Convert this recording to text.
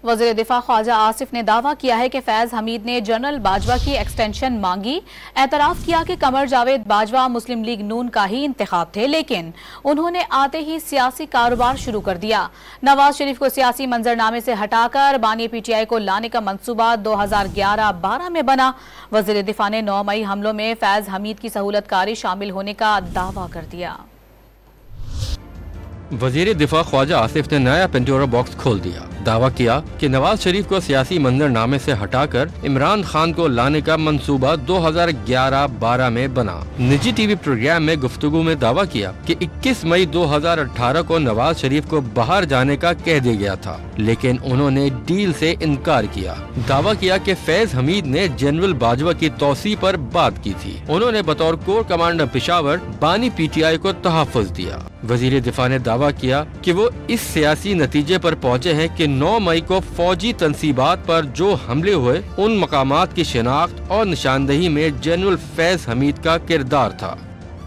वज़ीर दिफा ख्वाजा आसिफ ने दावा किया है कि फैज़ हमीद ने जनरल बाजवा की एक्सटेंशन मांगी। एतराफ़ किया कि कमर जावेद बाजवा मुस्लिम लीग नून का ही इंतखाब थे, लेकिन उन्होंने आते ही सियासी कारोबार शुरू कर दिया। नवाज शरीफ को सियासी मंजरनामे से हटाकर बानी PTI को लाने का मंसूबा 2011-12 में बना। वज़ीर दिफा ने 9 मई हमलों में फैज़ हमीद की सहूलतकारी शामिल होने का दावा कर दिया। वजीर दिफा ख्वाजा आसिफ ने नया पेंडोरा बॉक्स खोल दिया। दावा किया कि नवाज शरीफ को सियासी मंजरनामे से हटाकर इमरान खान को लाने का मंसूबा 2011-12 में बना। निजी टीवी प्रोग्राम में गुफ्तगू में दावा किया कि 21 मई 2018 को नवाज शरीफ को बाहर जाने का कह दिया गया था, लेकिन उन्होंने डील से इनकार किया। दावा किया कि फैज हमीद ने जनरल बाजवा की तौसी पर बात की थी। उन्होंने बतौर कोर कमांडर पेशावर बानी PTI को तहफ़्फ़ुज़ दिया। वजीर दिफा ने दावा किया कि वो इस सियासी नतीजे पर पहुंचे हैं कि 9 मई को फौजी तंसीबात पर जो हमले हुए उन मकामात की शिनाख्त और निशानदही में जनरल फैज हमीद का किरदार था।